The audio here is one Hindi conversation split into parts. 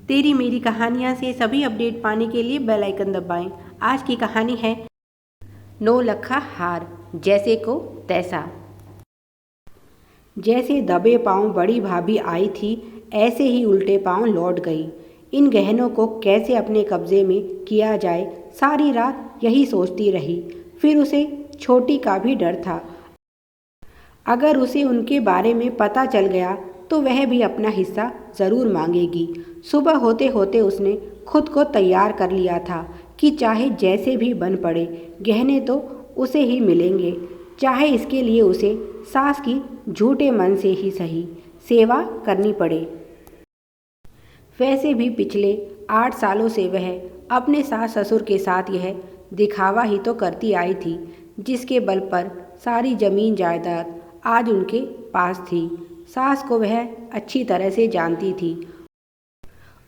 तेरी मेरी कहानियाँ से सभी अपडेट पाने के लिए बेल आइकन दबाएं। आज की कहानी है नौ लखा हार, जैसे को तैसा। जैसे दबे पांव बड़ी भाभी आई थी, ऐसे ही उल्टे पांव लौट गई। इन गहनों को कैसे अपने कब्जे में किया जाए, सारी रात यही सोचती रही। फिर उसे छोटी का भी डर था। अगर उसे उनके बारे में पता चल गया तो वह भी अपना हिस्सा ज़रूर मांगेगी। सुबह होते होते उसने खुद को तैयार कर लिया था कि चाहे जैसे भी बन पड़े, गहने तो उसे ही मिलेंगे, चाहे इसके लिए उसे सास की झूठे मन से ही सही सेवा करनी पड़े। वैसे भी पिछले 8 सालों से वह अपने सास ससुर के साथ यह दिखावा ही तो करती आई थी, जिसके बल पर सारी जमीन जायदाद आज उनके पास थी। सास को वह अच्छी तरह से जानती थी।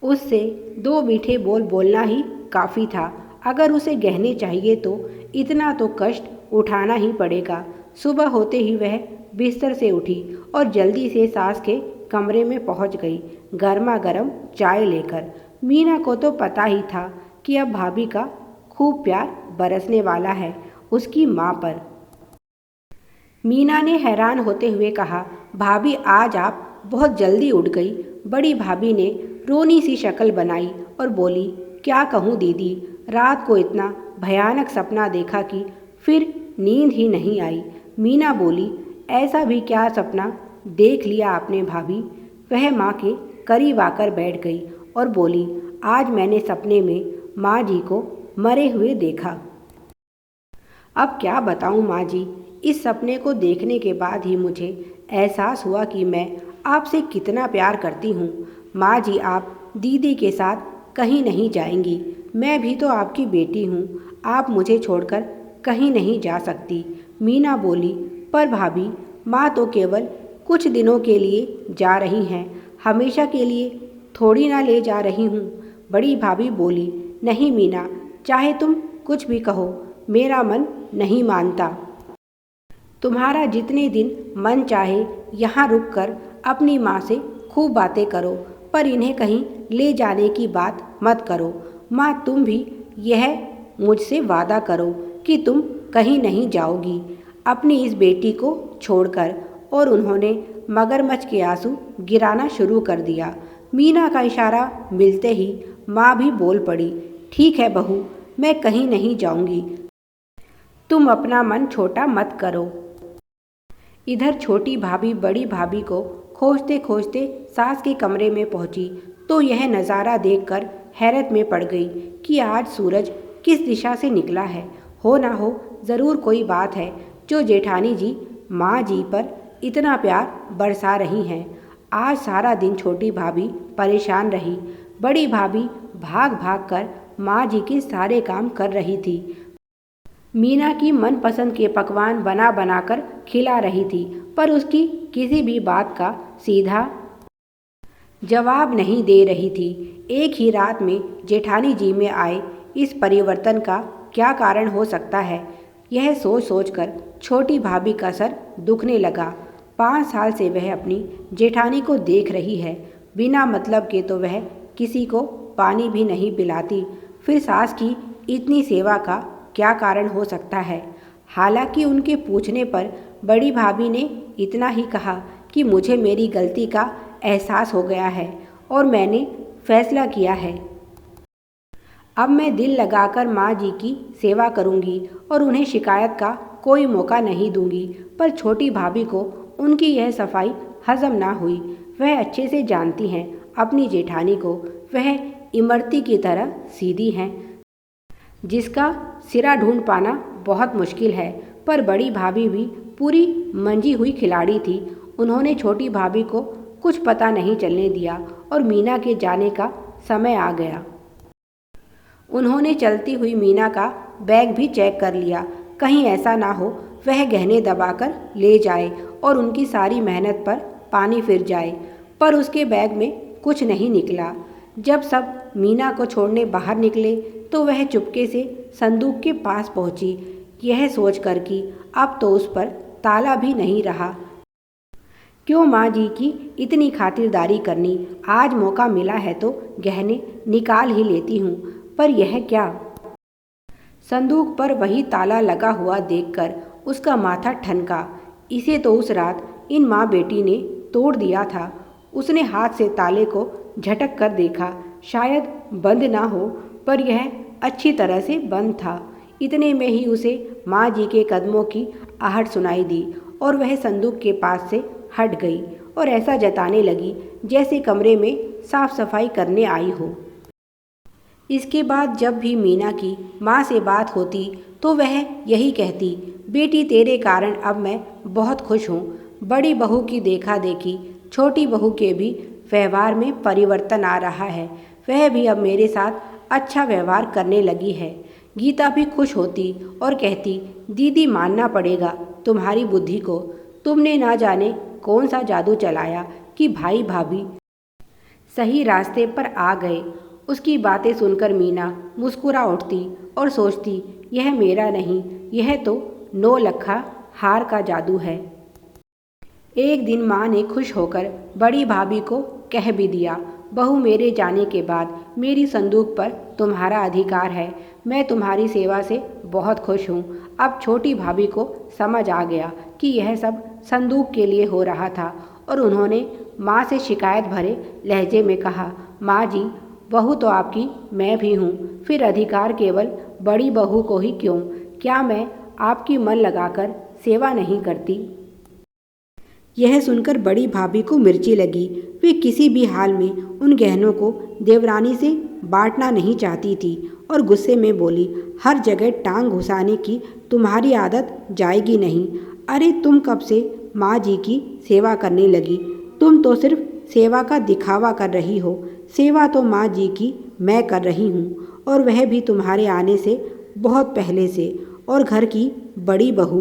उससे 2 मीठे बोल बोलना ही काफ़ी था। अगर उसे गहने चाहिए तो इतना तो कष्ट उठाना ही पड़ेगा। सुबह होते ही वह बिस्तर से उठी और जल्दी से सास के कमरे में पहुंच गई, गर्मा गर्म चाय लेकर। मीना को तो पता ही था कि अब भाभी का खूब प्यार बरसने वाला है उसकी माँ पर। मीना ने हैरान होते हुए कहा, भाभी आज आप बहुत जल्दी उठ गई। बड़ी भाभी ने रोनी सी शक्ल बनाई और बोली, क्या कहूँ दीदी, रात को इतना भयानक सपना देखा कि फिर नींद ही नहीं आई। मीना बोली, ऐसा भी क्या सपना देख लिया आपने भाभी? वह माँ के करीब आकर बैठ गई और बोली, आज मैंने सपने में माँ जी को मरे हुए देखा। अब क्या बताऊँ माँ जी, इस सपने को देखने के बाद ही मुझे एहसास हुआ कि मैं आपसे कितना प्यार करती हूँ। माँ जी, आप दीदी के साथ कहीं नहीं जाएंगी। मैं भी तो आपकी बेटी हूँ, आप मुझे छोड़कर कहीं नहीं जा सकती। मीना बोली, पर भाभी, माँ तो केवल कुछ दिनों के लिए जा रही हैं, हमेशा के लिए थोड़ी ना ले जा रही हूँ। बड़ी भाभी बोली, नहीं मीना, चाहे तुम कुछ भी कहो, मेरा मन नहीं मानता। तुम्हारा जितने दिन मन चाहे यहाँ रुककर अपनी माँ से खूब बातें करो, पर इन्हें कहीं ले जाने की बात मत करो। माँ, तुम भी यह मुझसे वादा करो कि तुम कहीं नहीं जाओगी अपनी इस बेटी को छोड़कर। और उन्होंने मगरमच्छ के आंसू गिराना शुरू कर दिया। मीना का इशारा मिलते ही माँ भी बोल पड़ी, ठीक है बहू, मैं कहीं नहीं जाऊंगी, तुम अपना मन छोटा मत करो। इधर छोटी भाभी बड़ी भाभी को खोजते खोजते सास के कमरे में पहुंची तो यह नज़ारा देखकर हैरत में पड़ गई कि आज सूरज किस दिशा से निकला है। हो ना हो ज़रूर कोई बात है जो जेठानी जी माँ जी पर इतना प्यार बरसा रही हैं। आज सारा दिन छोटी भाभी परेशान रही। बड़ी भाभी भाग भाग कर माँ जी के सारे काम कर रही थी। मीना की मनपसंद के पकवान बना बनाकर खिला रही थी, पर उसकी किसी भी बात का सीधा जवाब नहीं दे रही थी। एक ही रात में जेठानी जी में आए इस परिवर्तन का क्या कारण हो सकता है, यह सोच सोचकर छोटी भाभी का सर दुखने लगा। 5 साल से वह अपनी जेठानी को देख रही है। बिना मतलब के तो वह किसी को पानी भी नहीं पिलाती, फिर सास की इतनी सेवा का क्या कारण हो सकता है। हालांकि उनके पूछने पर बड़ी भाभी ने इतना ही कहा कि मुझे मेरी गलती का एहसास हो गया है और मैंने फैसला किया है, अब मैं दिल लगाकर माँ जी की सेवा करूँगी और उन्हें शिकायत का कोई मौका नहीं दूंगी। पर छोटी भाभी को उनकी यह सफाई हजम ना हुई। वह अच्छे से जानती हैं अपनी जेठानी को, वह इमरती की तरह सीधी हैं जिसका सिरा ढूंढ पाना बहुत मुश्किल है। पर बड़ी भाभी भी पूरी मंजी हुई खिलाड़ी थी। उन्होंने छोटी भाभी को कुछ पता नहीं चलने दिया और मीना के जाने का समय आ गया। उन्होंने चलती हुई मीना का बैग भी चेक कर लिया, कहीं ऐसा ना हो वह गहने दबाकर ले जाए और उनकी सारी मेहनत पर पानी फिर जाए। पर उसके बैग में कुछ नहीं निकला। जब सब मीना को छोड़ने बाहर निकले तो वह चुपके से संदूक के पास पहुंची, यह सोचकर कि अब तो उस पर ताला भी नहीं रहा। क्यों माँ जी की इतनी खातिरदारी करनी, आज मौका मिला है तो गहने निकाल ही लेती हूँ। पर यह क्या? संदूक पर वही ताला लगा हुआ देखकर उसका माथा ठनका। इसे तो उस रात इन माँ बेटी ने तोड़ दिया था। उसने हाथ से ताले को झटक कर देखा, शायद बंद ना हो, पर यह अच्छी तरह से बंद था। इतने में ही उसे माँ जी के कदमों की आहट सुनाई दी और वह संदूक के पास से हट गई और ऐसा जताने लगी जैसे कमरे में साफ सफाई करने आई हो। इसके बाद जब भी मीना की माँ से बात होती तो वह यही कहती, बेटी तेरे कारण अब मैं बहुत खुश हूँ। बड़ी बहू की देखा देखी छोटी बहू के भी व्यवहार में परिवर्तन आ रहा है। वह भी अब मेरे साथ अच्छा व्यवहार करने लगी है। गीता भी खुश होती और कहती, दीदी मानना पड़ेगा तुम्हारी बुद्धि को। तुमने ना जाने कौन सा जादू चलाया कि भाई भाभी सही रास्ते पर आ गए। उसकी बातें सुनकर मीना मुस्कुरा उठती और सोचती, यह मेरा नहीं, यह तो नौलखा हार का जादू है। एक दिन माँ ने खुश होकर बड़ी भाभी को कह भी दिया, बहू मेरे जाने के बाद मेरी संदूक पर तुम्हारा अधिकार है। मैं तुम्हारी सेवा से बहुत खुश हूँ। अब छोटी भाभी को समझ आ गया कि यह सब संदूक के लिए हो रहा था और उन्होंने माँ से शिकायत भरे लहजे में कहा, माँ जी, बहू तो आपकी मैं भी हूँ, फिर अधिकार केवल बड़ी बहू को ही क्यों? क्या मैं आपकी मन लगाकर सेवा नहीं करती? यह सुनकर बड़ी भाभी को मिर्ची लगी। वे किसी भी हाल में उन गहनों को देवरानी से बांटना नहीं चाहती थी और गुस्से में बोली, हर जगह टांग घुसाने की तुम्हारी आदत जाएगी नहीं। अरे तुम कब से माँ जी की सेवा करने लगी? तुम तो सिर्फ सेवा का दिखावा कर रही हो। सेवा तो माँ जी की मैं कर रही हूँ, और वह भी तुम्हारे आने से बहुत पहले से। और घर की बड़ी बहू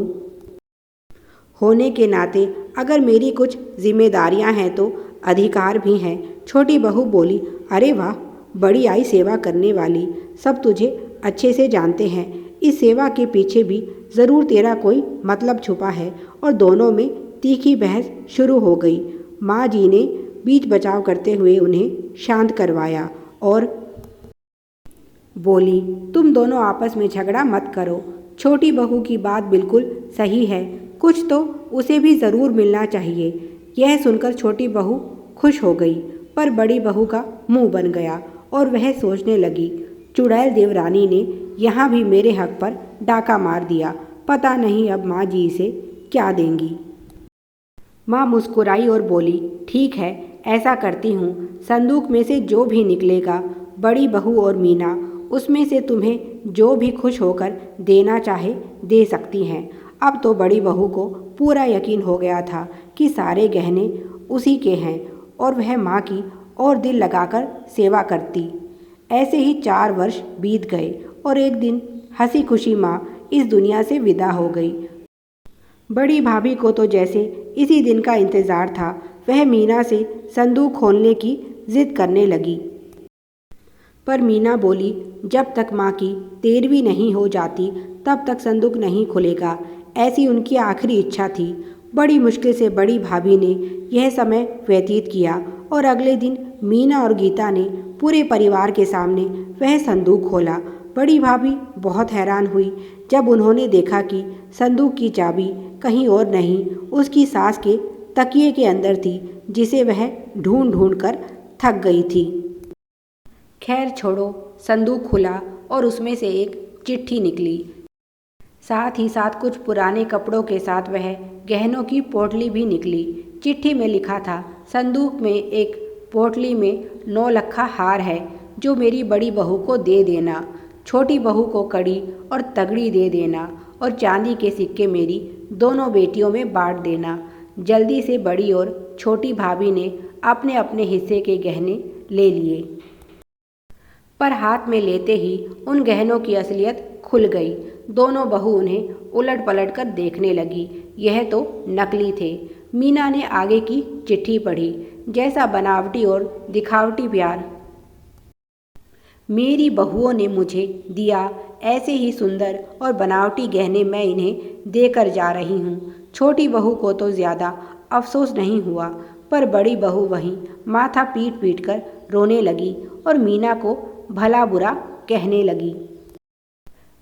होने के नाते अगर मेरी कुछ जिम्मेदारियां हैं तो अधिकार भी हैं। छोटी बहू बोली, अरे वाह, बड़ी आई सेवा करने वाली। सब तुझे अच्छे से जानते हैं। इस सेवा के पीछे भी ज़रूर तेरा कोई मतलब छुपा है। और दोनों में तीखी बहस शुरू हो गई। माँ जी ने बीच बचाव करते हुए उन्हें शांत करवाया और बोली, तुम दोनों आपस में झगड़ा मत करो। छोटी बहू की बात बिल्कुल सही है, कुछ तो उसे भी ज़रूर मिलना चाहिए। यह सुनकर छोटी बहू खुश हो गई, पर बड़ी बहू का मुंह बन गया और वह सोचने लगी, चुड़ैल देवरानी ने यहाँ भी मेरे हक पर डाका मार दिया। पता नहीं अब माँ जी इसे क्या देंगी। माँ मुस्कुराई और बोली, ठीक है, ऐसा करती हूँ। संदूक में से जो भी निकलेगा, बड़ी बहू और मीना, उसमें से तुम्हें जो भी खुश होकर देना चाहे दे सकती हैं। अब तो बड़ी बहू को पूरा यकीन हो गया था कि सारे गहने उसी के हैं और वह माँ की और दिल लगाकर सेवा करती। ऐसे ही 4 वर्ष बीत गए और एक दिन हंसी खुशी माँ इस दुनिया से विदा हो गई। बड़ी भाभी को तो जैसे इसी दिन का इंतज़ार था। वह मीना से संदूक खोलने की जिद करने लगी, पर मीना बोली, जब तक माँ की 13वीं नहीं हो जाती तब तक संदूक नहीं खुलेगा। ऐसी उनकी आखिरी इच्छा थी। बड़ी मुश्किल से बड़ी भाभी ने यह समय व्यतीत किया और अगले दिन मीना और गीता ने पूरे परिवार के सामने वह संदूक खोला। बड़ी भाभी बहुत हैरान हुई जब उन्होंने देखा कि संदूक की चाबी कहीं और नहीं, उसकी सास के तकिए के अंदर थी, जिसे वह ढूंढ ढूंढ कर थक गई थी। खैर छोड़ो, संदूक खुला और उसमें से एक चिट्ठी निकली। साथ ही साथ कुछ पुराने कपड़ों के साथ वह गहनों की पोटली भी निकली। चिट्ठी में लिखा था, संदूक में एक पोटली में 9 लखा हार है, जो मेरी बड़ी बहू को दे देना। छोटी बहू को कड़ी और तगड़ी दे देना और चांदी के सिक्के मेरी दोनों बेटियों में बांट देना। जल्दी से बड़ी और छोटी भाभी ने अपने अपने हिस्से के गहने ले लिए, पर हाथ में लेते ही उन गहनों की असलियत खुल गई। दोनों बहू उन्हें उलट पलट कर देखने लगी। यह तो नकली थे। मीना ने आगे की चिट्ठी पढ़ी, जैसा बनावटी और दिखावटी प्यार मेरी बहुओं ने मुझे दिया, ऐसे ही सुंदर और बनावटी गहने मैं इन्हें देकर जा रही हूँ। छोटी बहू को तो ज़्यादा अफसोस नहीं हुआ, पर बड़ी बहू वहीं माथा पीट पीट कर रोने लगी और मीना को भला बुरा कहने लगी।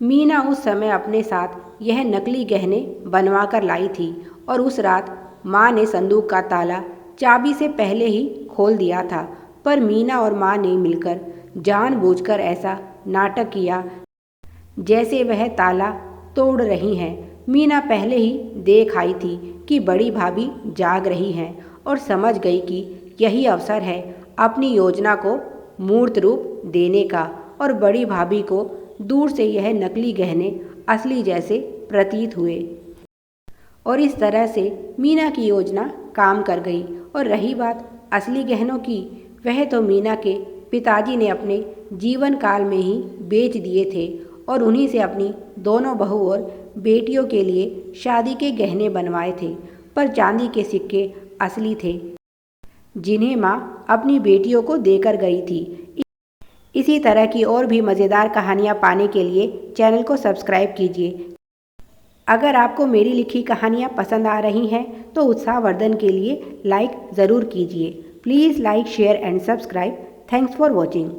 मीना उस समय अपने साथ यह नकली गहने बनवा कर लाई थी और उस रात माँ ने संदूक का ताला चाबी से पहले ही खोल दिया था, पर मीना और माँ ने मिलकर जानबूझकर ऐसा नाटक किया जैसे वह ताला तोड़ रही हैं। मीना पहले ही देख आई थी कि बड़ी भाभी जाग रही हैं और समझ गई कि यही अवसर है अपनी योजना को मूर्त रूप देने का, और बड़ी भाभी को दूर से यह नकली गहने असली जैसे प्रतीत हुए और इस तरह से मीना की योजना काम कर गई। और रही बात असली गहनों की, वह तो मीना के पिताजी ने अपने जीवन काल में ही बेच दिए थे और उन्हीं से अपनी दोनों बहू और बेटियों के लिए शादी के गहने बनवाए थे, पर चांदी के सिक्के असली थे जिन्हें माँ अपनी बेटियों को देकर गई थी। इसी तरह की और भी मज़ेदार कहानियाँ पाने के लिए चैनल को सब्सक्राइब कीजिए। अगर आपको मेरी लिखी कहानियाँ पसंद आ रही हैं तो उत्साहवर्धन के लिए लाइक ज़रूर कीजिए। Please like, share and subscribe. Thanks for watching.